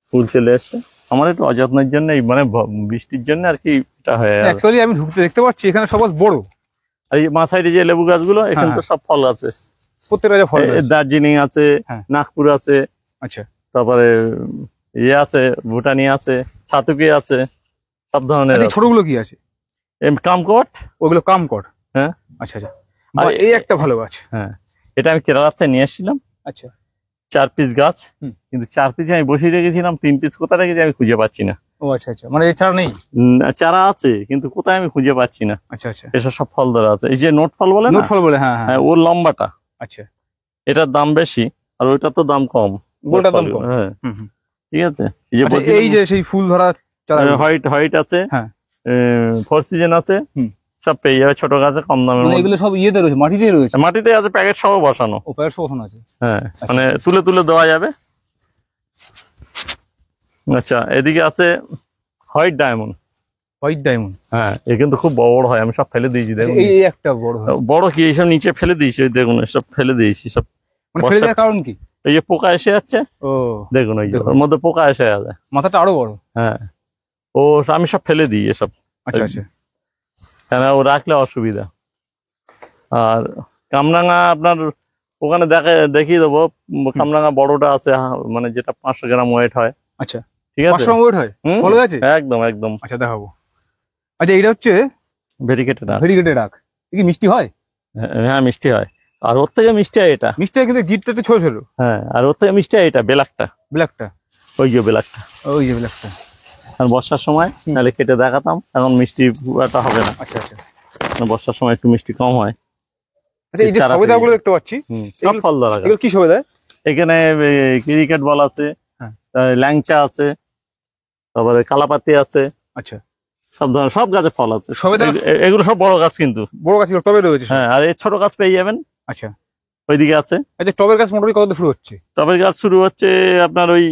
ফুল চলে এসছে। আমার একটু অযত্নের জন্য, মানে বৃষ্টির জন্য আর কি এটা হয়ে গেল। অ্যাকচুয়ালি আমি ঢুকতে দেখতে পাচ্ছি এখানে সব গাছ বড়। আর এই মা সাইডে যে লেবু গাছগুলো, এখানে তো সব ফল আছে। প্রত্যেকটা যে ফল রয়েছে। দার্জিলিং আছে, হ্যাঁ। নাগপুর আছে, আচ্ছা, তারপরে ইয়ে আছে, ভুটানি আছে, ছাতুকি আছে, সব ধরনের এই ছোটগুলো কি আছে? কামকট। ওগুলো কামকট। হ্যাঁ। আচ্ছা আচ্ছা, আর এই একটা ভালো গাছ। হ্যাঁ, এটা আমি কেরালাতে নিয়ে এসেছিলাম। আচ্ছা, 4 পিস গাছ, হুম। কিন্তু 4 পিস আমি বসিয়ে রেখেছিলাম, 3 পিস কোথায় রেখেছি আমি খুঁজে পাচ্ছি না। ও আচ্ছা আচ্ছা, মানে এছাড়া নেই? চারা আছে, কিন্তু কোথায় আমি খুঁজে পাচ্ছি না। আচ্ছা আচ্ছা, এসব সব ফল ধরা আছে। এই যে নোট ফল বলে না, নোট ফল বলে, হ্যাঁ হ্যাঁ। হ্যাঁ, ওর লম্বাটা, আচ্ছা, এটার দাম বেশি, আর ওইটার তো দাম কম। গোলটার দাম কম। হ্যাঁ, হুম হুম। ঠিক আছে। এই যে আচ্ছা, এই যে সেই ফুল ধরা চারা। হোয়াইট আছে, হ্যাঁ। 4 সিজন আছে, হুম। সব পেয়ে যাবে ছোট গাছে কম দামের মানে মধ্যে। এগুলো সব ইয়েতে রয়েছে, মাটিতে রয়েছে? মাটিতে আছে, প্যাকেট সহ বসানো। ও প্যাকেট বসানো আছে। হ্যাঁ, মানে তুলে তুলে দেওয়া যাবে। আচ্ছা, এদিকে আছে হোয়াইট ডায়মন্ড। White diamond. হ্যাঁ, এ কিন্তু খুব বড় বড় হয়, আমি সব ফেলে দিয়েছি দেখুন। এই একটা বড় হয়। বড় কি এইসব নিচে ফেলে দিয়েছি, ওই দেখুন সব ফেলে দিয়েছি সব। মানে ফেলে দেওয়ার কারণ কি? এই যে পোকা এসে যাচ্ছে, ও দেখুন ওই যে দেখুন। ওর মধ্যে পোকা এসে যাবে। মাথাটা আরো বড়। হ্যাঁ, ও আমি সব ফেলে দিই এসব, আচ্ছা আচ্ছা। কেন ও রাখলে অসুবিধা। আর কামরাঙা আপনার ওখানে দেখিয়ে দেবো, কামরাঙা বড়টা আছে, মানে যেটা 500 গ্রাম ওয়েট হয়। আচ্ছা, ঠিক আছে, 500 ওয়েট হয়, হুম, ভালো আছে একদম একদম। আচ্ছা দেখাবো। আচ্ছা এটা হচ্ছে ভেরিকেটেড। ভেরিগেটেড ডাক, কি মিষ্টি হয়? হ্যাঁ, মিষ্টি হয়, আর ওর থেকে মিষ্টি হয় এটা। মিষ্টি হয় কিন্তু গিটটা একটু ছোট ছোট। হ্যাঁ, আর ওর থেকে মিষ্টি হয় এটা, ব্ল্যাকটা। ব্ল্যাকটা, ওই যে ব্ল্যাকটা, ওই যে ব্ল্যাকটা। আর বর্ষার সময় নাহলে কেটে দেখাতাম, এখন মিষ্টি একটা হবে না। আচ্ছা আচ্ছা। বর্ষার সময় একটু মিষ্টি কম হয়। আচ্ছা এই যে চারা সবেদা গুলো দেখতে পাচ্ছি, সব ফল ধরা গাছ। এগুলো কি সবেদা? এখানে ক্রিকেট বল আছে, হ্যাঁ। ল্যাংচা আছে, তারপরে কালাপাতি আছে। আচ্ছা, সব ধরনের সব গাছে ফল আছে। সবেদা এগুলো সব বড় গাছ কিন্তু। বড় গাছ টবে রয়েছে সব। হ্যাঁ, আর এই ছোট গাছ পেয়ে যাবেন। আচ্ছা, ওইদিকে আছে। আচ্ছা টবের গাছ মোটামুটি কত শুরু হচ্ছে? টবের গাছ শুরু হচ্ছে আপনার ওই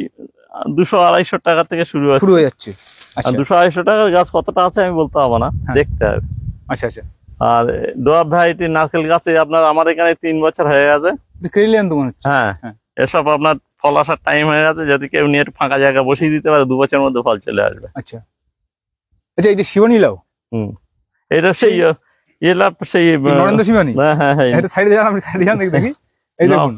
200-250 টাকা থেকে শুরু হয়ে যাচ্ছে। আর আচ্ছা 200-250 টাকার গাছ কতটা আছে আমি বলতে পারবো না, হ্যাঁ। দেখতে হবে। আচ্ছা আচ্ছা। আর ডোয়াব ভ্যারাইটির নারকেল গাছে আপনার আমার এখানে 3 বছর হয়ে গেছে। কেরিলিয়ান তো মনে হচ্ছে। হ্যাঁ, হ্যাঁ। এসব আপনার ফল আসার টাইম হয়ে গেছে, যদি কেউ নিয়ে একটু ফাঁকা জায়গা বসিয়ে দিতে পারে 2 বছরের মধ্যে ফল চলে আসবে। আচ্ছা আচ্ছা, এই যে শিবানী লাউ, এটা সেই সেই নরেন্দ্র শিবানী। হ্যাঁ হ্যাঁ হ্যাঁ, এটা সাইডে যান, আপনি সাইডে যান দেখি। এই দেখুন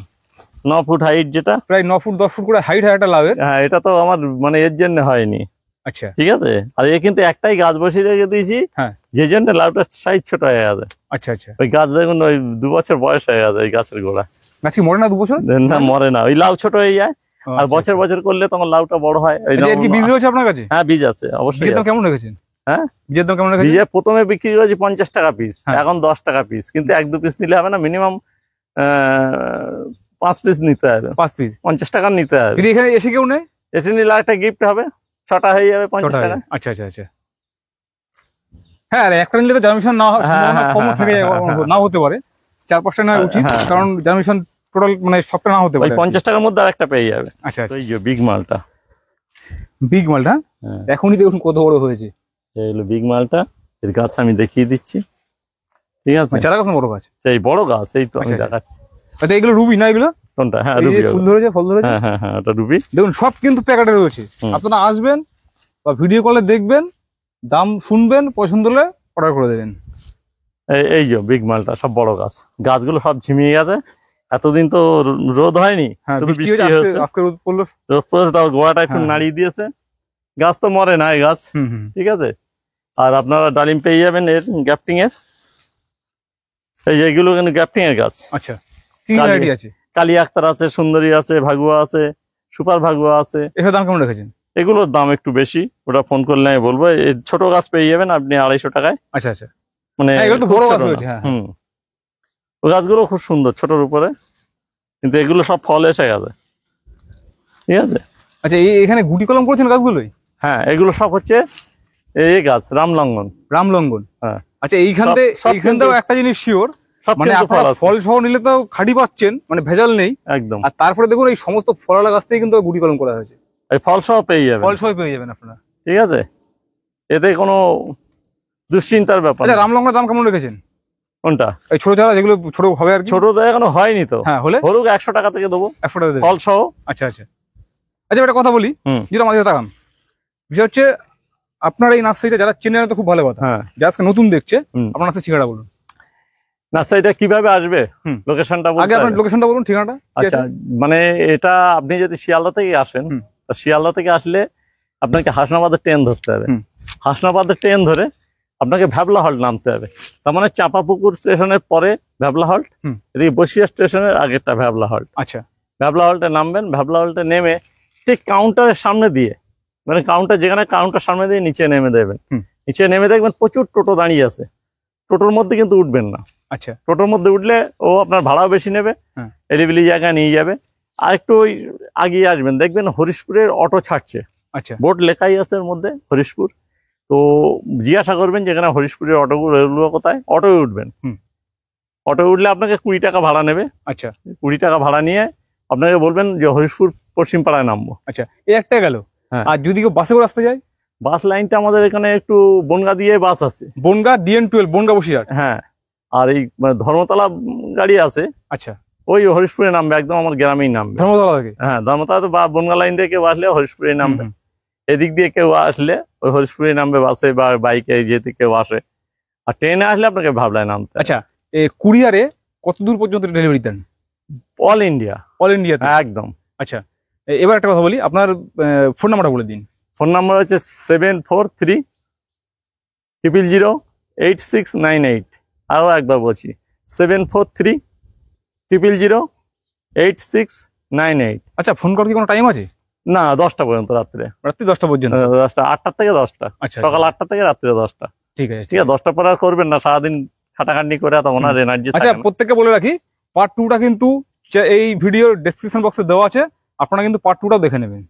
9 ফুট হাইট, যেটা প্রায় 9 ফুট 10 ফুট করে হাইট হয় একটা লাউয়ের। হ্যাঁ, এটা তো আমার মানে এর জন্য হয়নি। আচ্ছা ঠিক আছে, আর এ কিন্তু একটাই গাছ বসিয়ে রেখে দিয়েছি, হ্যাঁ, যে জন্য লাউটার সাইজ ছোট হয়ে গেছে। আচ্ছা আচ্ছা। ওই গাছ দেখুন, ওই 2 বছর বয়স হয়ে গেছে ওই গাছের গোড়া। গাছ কি মরে না 2 বছর? না, মরে না, ওই লাউ ছোট হয়ে যায়। আর বছর বছর করলে তখন লাউটা বড় হয়। ওই এর কি বীজ রয়েছে আপনার কাছে? হ্যাঁ, বীজ আছে অবশ্যই। বীজের দাম কেমন রেখেছেন? হ্যাঁ, বীজের দাম কেমন রেখেছেন? বীজে প্রথমে বিক্রি করেছি 50 টাকা পিস, হ্যাঁ। এখন 10 টাকা পিস, কিন্তু 1-2 পিস নিলে হবে না, মিনিমাম 5 পিস নিতে হবে। 5 পিস 50 টাকা নিতে হবে। যদি এখানে এসে কেউ নেয়? এসে নিলে একটা গিফট হবে, 6টা হয়ে যাবে 50 টাকা। আচ্ছা আচ্ছা আচ্ছা। হ্যাঁ, আর একটা নিলে তো জার্মিনেশন না কম থেকে নাও হতে পারে, 4-5টা নেওয়া উচিত, কারণ জার্মিনেশন টোটাল মানে সবটা না হতে ওই পারে। 50 টাকার মধ্যে আর একটা পেয়ে যাবে। আচ্ছা, তো এই যে বিগ মালটা, বিগ মালটা এখনই দেখুন কত বড় হয়েছে। এই হলো বিগ মালটা, এর গাছ আমি দেখিয়ে দিচ্ছি। ঠিক আছে, চারা গাছ না বড় গাছ? এই বড় গাছ, এই তো আমি আচ্ছা। দেখাচ্ছি। আচ্ছা এগুলো রুবি না এগুলো? কোনটা? হ্যাঁ, এই যে রুবি। ফুল ধরেছে, ফল ধরেছে। হ্যাঁ হ্যাঁ হ্যাঁ, ওটা রুবি। দেখুন সব কিন্তু প্যাকেটে রয়েছে, আপনারা আসবেন বা ভিডিও কলে দেখবেন, দাম শুনবেন, পছন্দ হলে অর্ডার করে দেবেন। এই যে বিগ মালটা, সব বড় গাছ, গাছগুলো সব ঝিমিয়ে গেছে। এতদিন তো রোদ হয়নি, হ্যাঁ, শুধু বৃষ্টি হয়েছে। আজকে রোদ পড়লো, রোদ পড়েছে, তাও গোড়াটা একটু হ্যাঁ। নাড়িয়ে দিয়েছে। গাছ তো মরে না এই গাছ। ঠিক আছে, আর আপনারা ডালিম পেয়ে যাবেন এর গ্যাপটিং এর। এই যে এগুলো কিন্তু গ্যাপটিং এর গাছ। আচ্ছা, কি ভ্যারাইটি আছে? কালী আক্তার আছে, সুন্দরী আছে, ভাগুয়া আছে, সুপার ভাগুয়া আছে। এটার দাম কেমন রেখেছেন? এগুলোর দাম একটু বেশি, ওটা ফোন করলে আমি বলবো। এই ছোট গাছ পেয়ে যাবেন আপনি 250 টাকায়। আচ্ছা আচ্ছা, মানে এগুলো তো খুব বড় ছোট গাছ না। রয়েছে। হ্যাঁ, ওই গাছগুলো খুব সুন্দর, ছোটর উপরে, কিন্তু এগুলো সব ফল এসে গেছে। ঠিক আছে। আচ্ছা এখানে গুটি কলম করেছেন গাছগুলোই? হ্যাঁ, এগুলো সব হচ্ছে এই গাছ রামলঙ্গন। রামলঙ্গন, হ্যাঁ। আচ্ছা এইখানটাও একটা জিনিস শিওর, সব মানে কিন্তু আপনারা ফল আছে। ফল সহ নিলে তো খাঁটি পাচ্ছেন, মানে ভেজাল নেই একদম। আর তারপরে দেখুন এই সমস্ত ফলওয়ালা গাছ থেকে কিন্তু গুটি কলম করা হয়েছে। এই ফল সহ পেয়ে যাবেন, ফল সহ পেয়ে যাবেন আপনারা। ঠিক আছে, এতে কোনো দুশ্চিন্তার ব্যাপার আচ্ছা নেই। রামলঙ্গনের দাম কেমন রেখেছেন? কোনটা? এই ছোট চারা যেগুলো ছোট হবে আর কি? ছোট তো এখনো হয়নি তো। হ্যাঁ, হলে হলুক 100 টাকা থেকে দেবো, 100 টাকা দেবেন। ফল সহ। আচ্ছা আচ্ছা আচ্ছা, একটা কথা বলি, যেটা আমাদের তাকান, বিষয় হচ্ছে আপনার এই নার্সারিটা যারা চেনে না তো খুব ভালো কথা, হ্যাঁ, যারা আজকে নতুন দেখছে, আপনার নার্সারি ঠিকানা বলুন। নার্সারিটা কিভাবে আসবে, লোকেশনটা আগে আপনার লোকেশনটা বলুন, ঠিকানাটা। আচ্ছা, মানে এটা আপনি যদি শিয়ালদা থেকে আসেন, তা শিয়ালদা থেকে আসলে আপনাকে হাসনাবাদের ট্রেন ধরতে হবে। হাসনাবাদের ট্রেন ধরে আপনাকে ভ্যাবলা হল্ট নামতে হবে। তার মানে চাঁপাপুকুর স্টেশনের পরে ভ্যাবলা হল্ট, এদিকে বসিয়া স্টেশনের আগেরটা ভ্যাবলা হল্ট। আচ্ছা, ভ্যাবলা হল্টে নামবেন, ভ্যাবলা হল্টে নেমে ঠিক কাউন্টারের সামনে দিয়ে, মানে কাউন্টার যেখানে কাউন্টার সামনে দিয়ে নিচে নেমে দেবেন। নিচে নেমে দেখবেন প্রচুর টোটো দাঁড়িয়ে আছে, টোটোর মধ্যে কিন্তু উঠবেন না। আচ্ছা, টোটোর মধ্যে উঠলে ও আপনার ভাড়াও বেশি নেবে, এলিবিলি জায়গায় নিয়ে যাবে। আর একটু ওই আগিয়ে আসবেন, দেখবেন হরিশপুরের অটো ছাড়ছে। আচ্ছা, বোর্ড লেখাই আছে এর মধ্যে হরিশপুর। তো জিজ্ঞাসা করবেন যেখানে হরিশপুরের অটোগুলো, এগুলো কোথায়, অটোয় উঠবেন। অটোয় উঠলে আপনাকে 20 টাকা ভাড়া নেবে। আচ্ছা, 20 টাকা ভাড়া নিয়ে আপনাকে বলবেন যে হরিশপুর পশ্চিম পাড়ায় নামবো। আচ্ছা, এই একটা গেল। হ্যাঁ। আর যদি কেউ বাসে করে আসতে যায়? বাস লাইনটা আমাদের এখানে একটু বনগা দিয়ে বাস আছে। বনগা DN12 বনগা বসিরহাট। হ্যাঁ, আর এই ধর্মতলা গাড়ি আছে, আচ্ছা, ওই হরিশপুরে নামবে, একদম আমার গ্রামেই নামবে। ধর্মতলা থেকে। হ্যাঁ, ধর্মতলা তো বা বনগা লাইন থেকে কেউ আসলে হরিশপুরে নামবে। হুম, এদিক দিয়ে কেউ আসলে ওই হরিশপুরে নামবে বাসে বা বাইকে, যেহেতু কেউ আসে। আর ট্রেনে আসলে আপনাকে ভাবলায় নামতে হবে। আচ্ছা, কুরিয়ারে কত দূর পর্যন্ত ডেলিভারি দেন? All India. অল ইন্ডিয়াতে? একদম। আচ্ছা, এবার একটা কথা বলি, আপনার ফোন নাম্বারটা বলে দিন। ফোন নাম্বার হচ্ছে 7430008698। আরও একবার বলছি, 7430008698। আচ্ছা, ফোন করার কি কোনো টাইম আছে? না, 10টা পর্যন্ত, রাত্রে রাত্রি 10টা পর্যন্ত? 10টা, 8টা থেকে 10টা। আচ্ছা, সকাল 8টা থেকে রাত্রে 10টা। ঠিক আছে, ঠিক আছে, 10টা পর আর করবেন না, সারাদিন খাটাখাটনি করে তখন আর এনার্জি আচ্ছা, প্রত্যেককে বলে রাখি, পার্ট 2টা কিন্তু এই ভিডিওর ডেসক্রিপশন বক্সে দেওয়া আছে, আপনারা কিন্তু পার্ট 2টাও দেখে নেবেন।